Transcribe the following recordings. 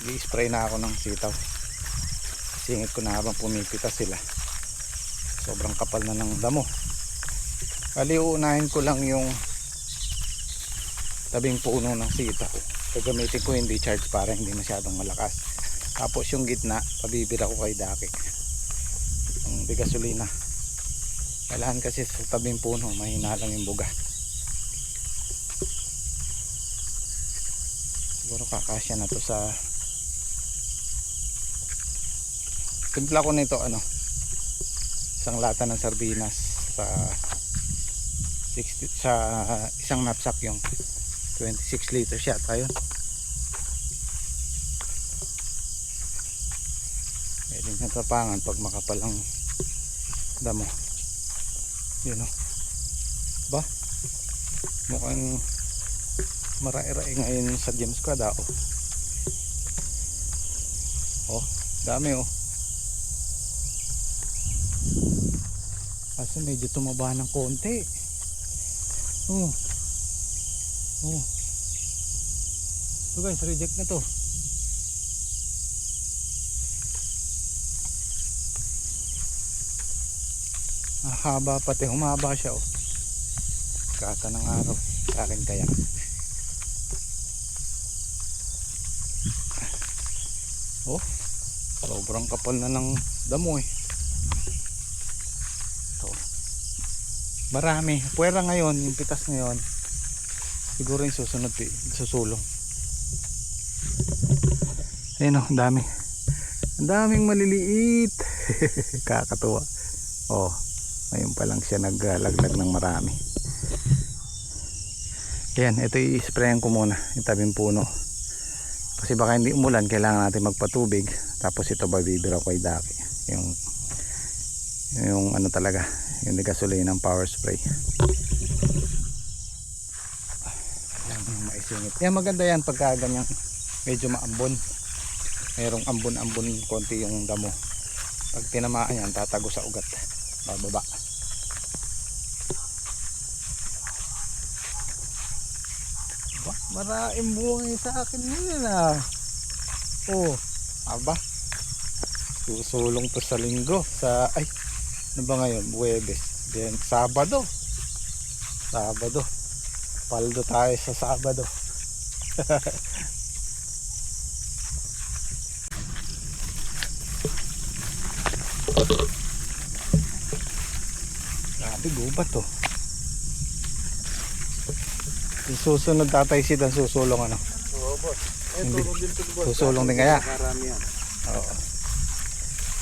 i-spray na ako ng sitaw. Singit ko na habang pumipitas sila. Sobrang kapal na ng damo. Bali uunahin ko lang yung tabing puno ng sitaw. Gagamitin ko yung decharge para hindi masyadong malakas. Tapos yung gitna pabibira ko kay Daki yung di gasolina. Kailangan kasi sa tabing puno mahina lang yung buga. Siguro kakasya na to sa timpla ko nito isang lata ng sardinas sa 60, sa isang knapsack yung 26 liters yata yun. Pwedeng natapangan pag makapal ang damo. Yun ba? Mukhang marai-rai ngayon sa James Quad dami kasi medyo tumaba ng konti. So guys, reject na to. Haba pati, humaba siya kata ng araw sa akin kaya. Sobrang kapal na ng damo marami. Puwera ngayon, yung pitas ngayon siguro yung susunod susulong. Ayun ang daming maliliit. Kakatuwa. Ngayon pa lang siya naglaglag ng marami. Ayan, ito i-sprayan ko muna yung tabing puno kasi baka hindi umulan, kailangan natin magpatubig. Tapos ito babibira ko kay Daki yung talaga yung gasolina ng power spray. Ayan, maisingit. Yan, maganda yan pagka ganyan medyo maambon, mayroong ambon konti yung damo. Pag tinamaan yan tatago sa ugat, bababa. Maraming buhay sa akin ngayon aba, susulong to sa linggo ano ba ngayon? Huwebes, then Sabado, paldo tayo sa Sabado. Grabe, gubat yung susunod Tatay Sid ang susulong boss. Hindi. Susulong din kaya? Marami yan. Oo.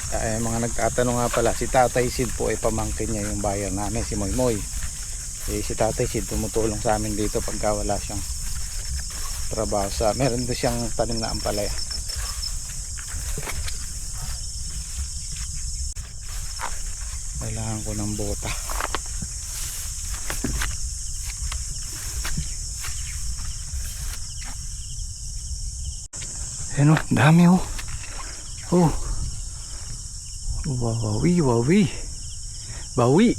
Mga nagtatanong nga pala, si Tatay Sid po ay pamangkin niya yung bayan namin, si Moymoy. Si Tatay Sid tumutulong sa amin dito pagka wala siyang trabaho meron din siyang tanim na ampalaya. Kailangan ko ng bota. Ayan dami bawi.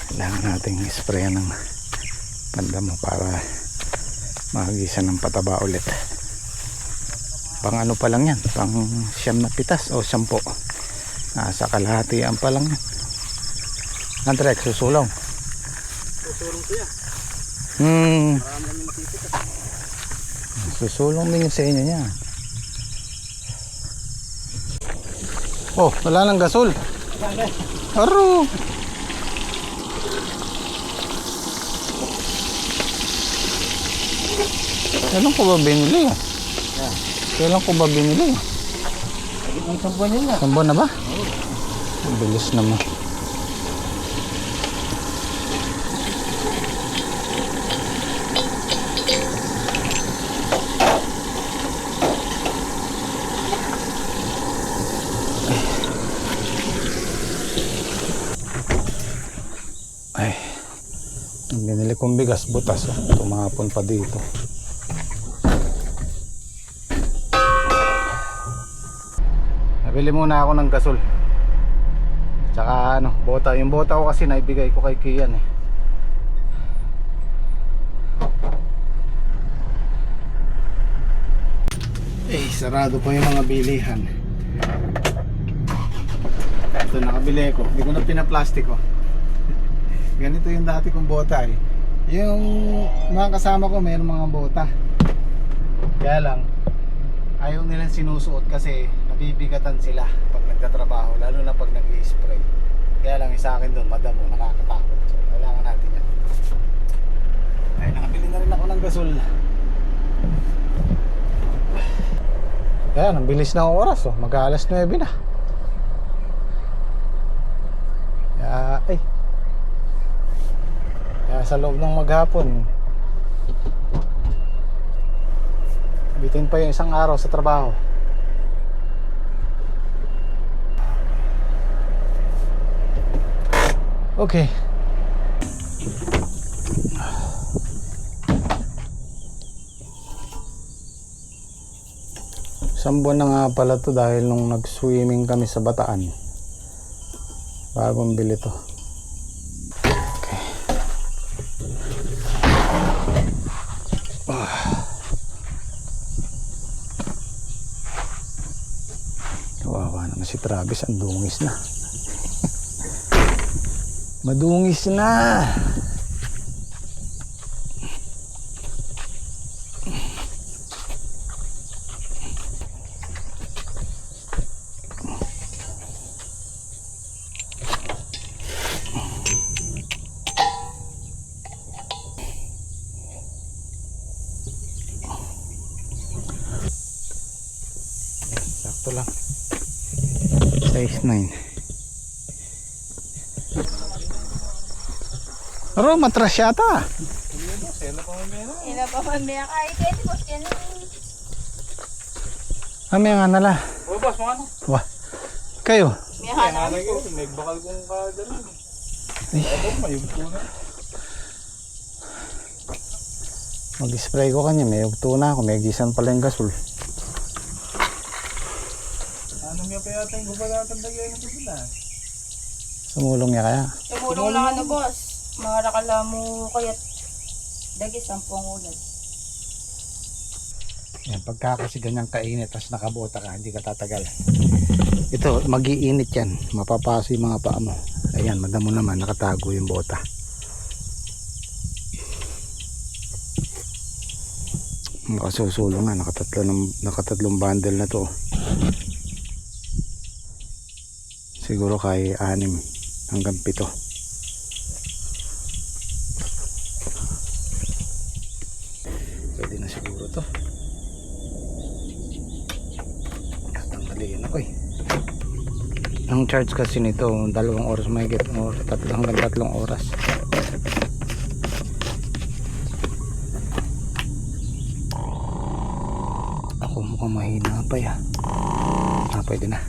Kailangan nating sprayan ng pandamo para mahagisa ng pataba ulit. Pang pa lang yan, pang 9 na pitas o 10. Nasa kalahatian pa lang yan. Andrek, susulong siya. Marami kami makikita. Susulong din yung sa inyo niya. Wala nang gasol. Aro. Kailan ko ba binili? Kailan ko ba binili? Isang buwan yun na. Isang buwan na ba? Ang bilis naman. Ang binili kong bigas, butas tumapon pa dito. Nabili muna ako ng gasol tsaka bota. Yung bota ko kasi naibigay ko kay Kian Sarado pa yung mga bilihan. Ito nakabili ko. Hindi ko na pinaplastic ko. Ganito yung dati kong bota eh. Yung mga kasama ko mayroong mga bota. Kaya lang ayaw nilang sinusuot kasi nabibigatan sila pag nagtatrabaho, lalo na pag nag-i-spray. Kaya lang sa akin doon madamo, nakakatakot. So kailangan natin yan. Ay, nakabili na rin ako ng gasol. Ayan, ang bilis ng oras oh. Mag-alas 9 na. Kaya sa loob ng maghapon bitin pa yung isang araw sa trabaho. Okay. Isang buwan na nga pala to dahil nung nag-swimming kami sa Bataan. Bagong bili to. Okay. Kawawa naman si Travis, ang dungis na. Madungis na. Sakto lang. Size 9. Pero matras yata. Ila pa man may kahit pwede boss yan. Kami nga nala. O boss, mga ano? Wah. Kayo. May hana. May bakal kong kadalhin. Ay. Mayugto na. Mag-spray ko kanya. May ugto na ako. May gisan pala yung gasol. Ano niya kaya tayong gubalatan dagay ng sila? Sumulong niya kaya. Tumulong lang ano boss. Mga rakala mo kaya't dagis ang pangulan. Yan, pagka kasi ganyang kainit tapos nakabota ka, hindi ka tatagal. Ito, mag-iinit yan. Mapapaso yung mga paa mo. Ayan, madamo naman, nakatago yung bota. Makasusulong nga, nakatatlong bundle na to. Siguro kay 6 hanggang 7. Pwede na siguro to. Tanggalin ako eh. Ang charge kasi nito 2 oras mahigit or 3 hanggang 3 oras. Ako mukhang mahina pa ya. Pwede na.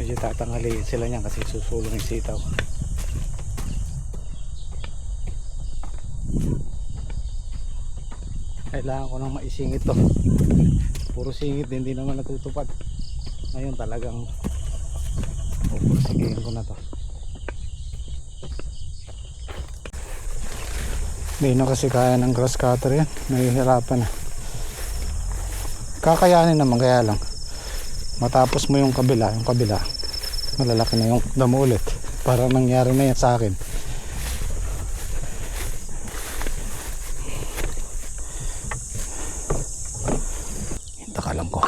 Medyo tatangaliin sila niyan kasi susulong yung sitaw. Kailangan ko nang maisingit to. Puro singit din, hindi naman natutupad. Ngayon talagang pupursigihin ko na to. Hindi na kasi kaya ng grass cutter yan. Nahihirapan na. Kakayanin naman, kaya lang matapos mo yung kabila malalaki na yung damo ulit. Parang nangyari na yan sa akin. Takalan ko.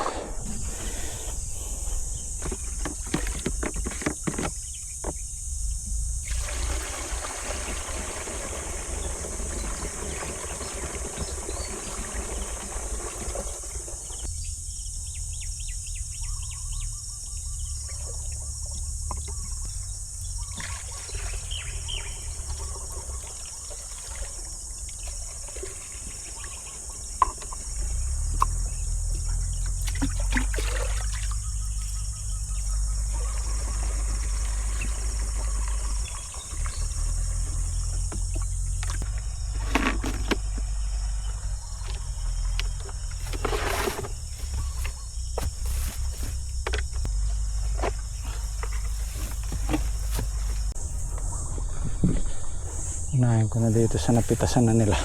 Unahin ko na dito sa napitasan na nila.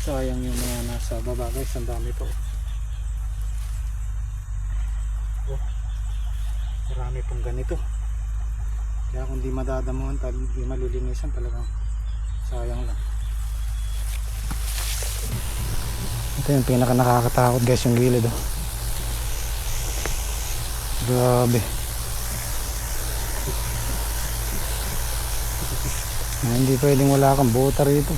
Sayang yung mga nasa baba guys, ang dami po. Oh, marami pong ganito. Kaya kung di madadamuhan, di malilinisan, talagang sayang lang. Ito yung pinaka nakakatakot guys, yung gilid oh. Grabe. Hindi pwedeng wala kang bota rito.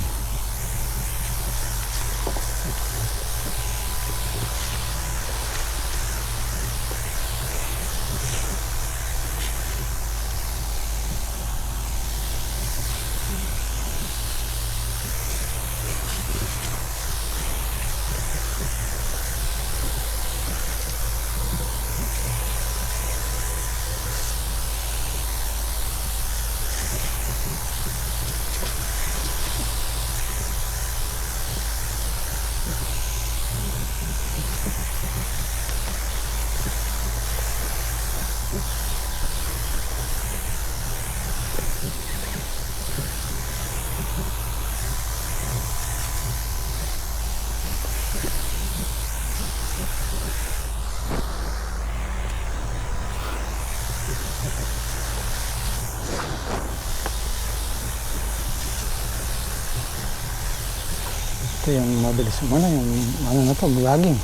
Ito yung mabilis muna, yung ano na to, vlogging.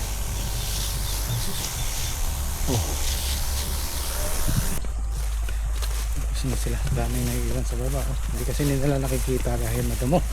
Oh. Kasi na sila, daming naiiwan sa baba. Oh. Hindi kasi nila nakikita dahil madamo. Oh.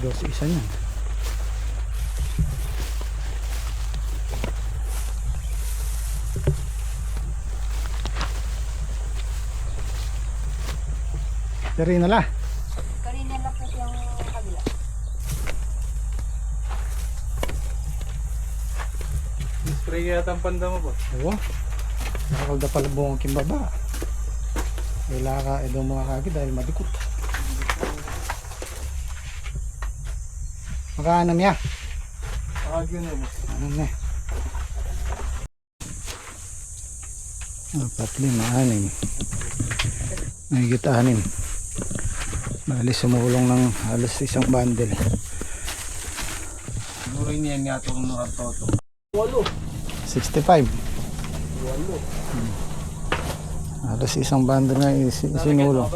Dos isa niyan. Dari na la. Kanina lang po yung kabila. Spray yata ang panda mo ba? Oo. Nakakalda pala buong kimbaba. Wala ka, edong mga kagi dahil madikot. Makaanam ya. Agyo na mo. Anam na. 4, 5, 6. Mahigit 6. Bali sumulong ng halos isang bundle. Siguro niyan nga itong nakatoto. 65. Halos isang bundle nga sinulong.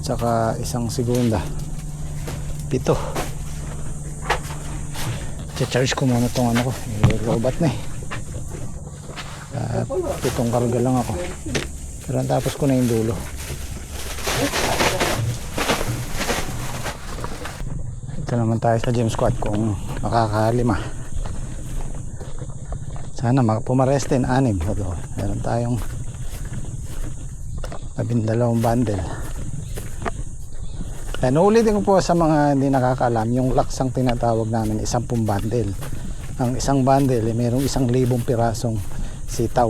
Tsaka isang segunda. 7. Charge ko muna itong ano ko. Robot na eh. At 7 karga lang ako. Pero tapos ko na yung dulo. Ito naman tayo sa gym squad kung makakalima. Sana pumares din 6. So, meron tayong 12 bundle. And ulitin ko po sa mga hindi nakakaalam, yung laksang tinatawag namin 10 bundle. Ang isang bundle mayroong 1,000 pirasong sitaw.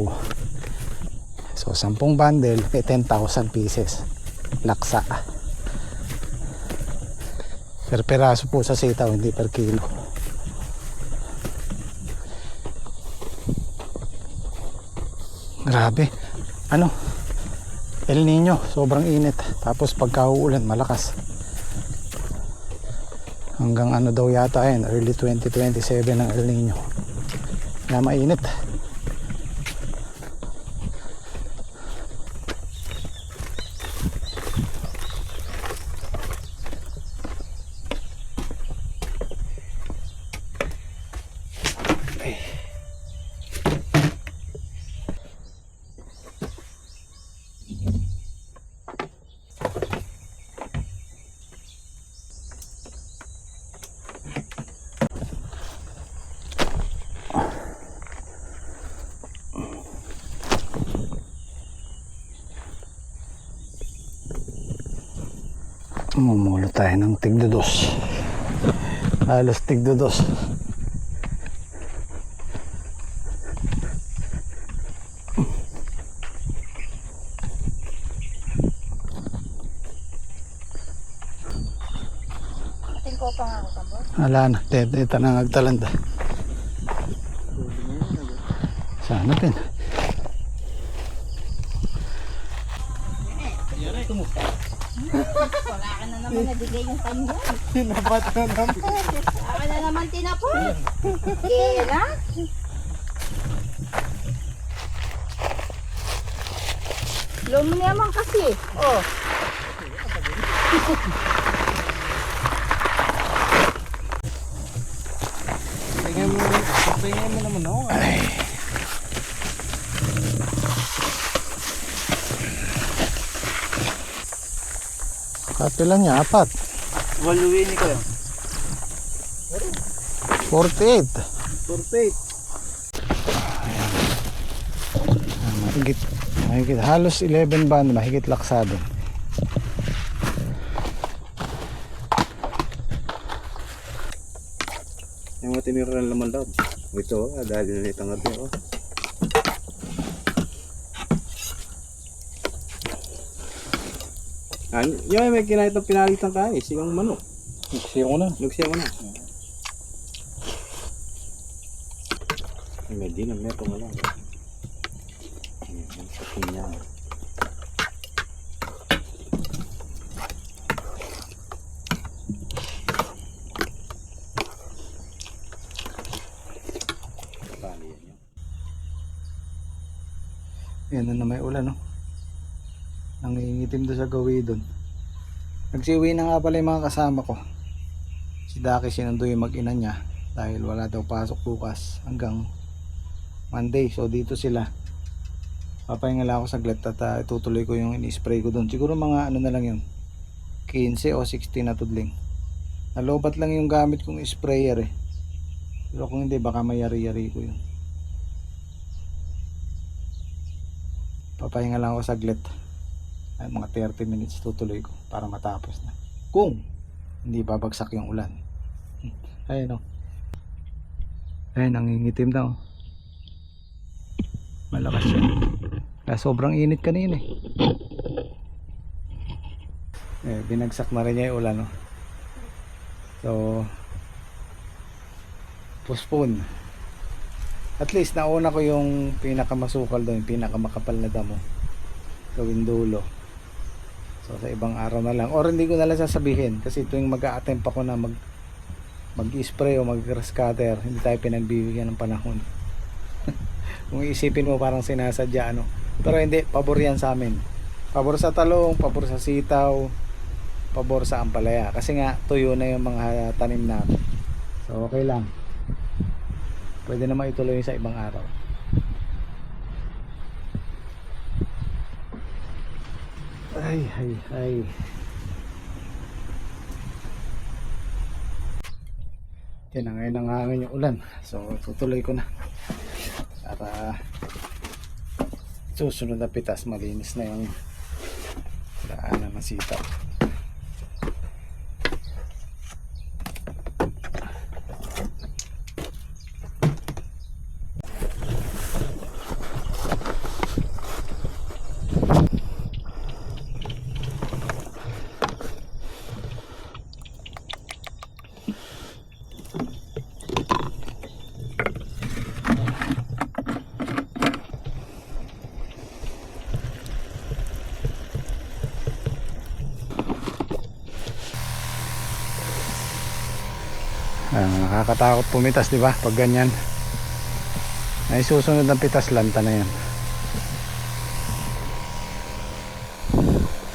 So 10 bundle may 10,000 pieces laksa. Per piraso po sa sitaw, hindi per kilo. Grabe. El Nino, sobrang init. Tapos pagka uulan, malakas. Hanggang daw yata yan, early 2027 ang El Nino. Kaya mainit. Mumulo tayo ng tigdodos. Halos tigdodos. Ating ko pa nga ako tambor. Wala na, dito na nagtalanda. Sana din. Wala ka na naman nabigay yung kanya. Tinapat na naman. Wala ka na naman tinapon. Kira? Lomo naman kasi. Oh. Tingnan mo naman ako. Kapilan niya, 4. Waluin ko yan. 48. Perfect. Mahigit halos 11 band, mahigit laksado. Yung mga tinira ng laman daw. Ito, dahil na itang natin. Yung may kinahit ng pinalitan ka eh, sigang manok. Siya ko na. Nagsiya mo na. Ay, may di na, meron nga lang. Ayan, sa pinya. Bali yan yun. Yan na may ulan, no? Nangingitim doon sa gawi doon. Nagsiuwi na nga pala yung mga kasama ko. Si Daki sinundo yung mag-ina niya dahil wala daw pasok bukas hanggang Monday. So dito sila. Papahinga lang ako saglit at itutuloy ko yung in-spray ko doon. Siguro mga na lang yun, 15 o 16 na tudling. Nalobat lang yung gamit kong sprayer eh. Pero kung hindi baka mayari-yari ko yun. Papahinga lang ako saglit. Ay, mga 30 minutes tutuloy ko para matapos na. Kung hindi babagsak yung ulan. Ayun o. Ayun, nangingitim na o. Malakas siya. Kaya sobrang init kanina eh. Binagsak na rin niya yung ulan o. So, postpone. At least nauna ko yung pinakamasukal doon, pinakamakapal na damo. Gawin dulo. So sa ibang araw na lang, or hindi ko na lang sasabihin kasi tuwing mag-a-attempt ako na mag-spray o mag-grass cutter, hindi tayo pinagbibigyan ng panahon. Kung isipin mo parang sinasadya ano, pero hindi, pabor yan sa amin. Pabor sa talong, pabor sa sitaw, pabor sa ampalaya kasi nga tuyo na yung mga tanim namin. So okay lang, pwede na maituloy sa ibang araw. Ay. Yan na ngayon ang hangin yung ulan. So tutuloy ko na. para susunod na pitas malinis na yung daanan ng sitaw. Nakakatakot pumitas, di ba? Pag ganyan ay susunod ng pitas, lanta na yan.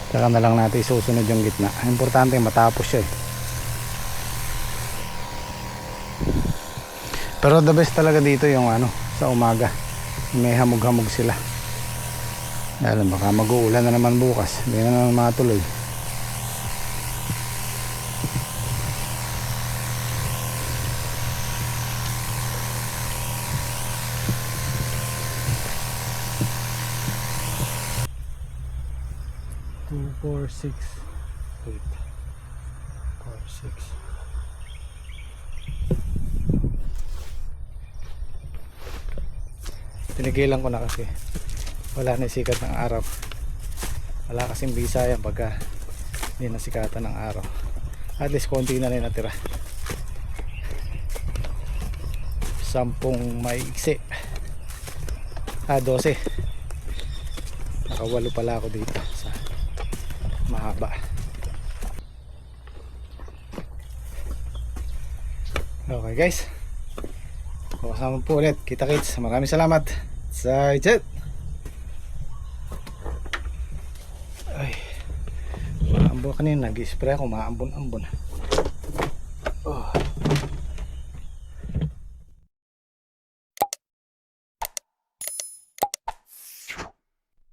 Saka na lang natin susunod yung gitna. Importante matapos siya eh. Pero the best talaga dito yung ano, sa umaga may hamog-hamog sila. Alam, baka mag-uulan na naman bukas, hindi na naman matuloy. Two, 4, 6, 8, 4, 6. Tinigilan ko na kasi wala na sikat ng araw. Wala kasing bisa yan pagka hindi nasikatan ng araw. At least konti na rin natira. 10 maiksi. 12. Nakawalo pala ako dito sa mahaba. Okay guys, kasama po ulit. Kita-kits. Maraming salamat sa chat. Ay, maambon kanina. Nag-spray ako. Maambon-ambon.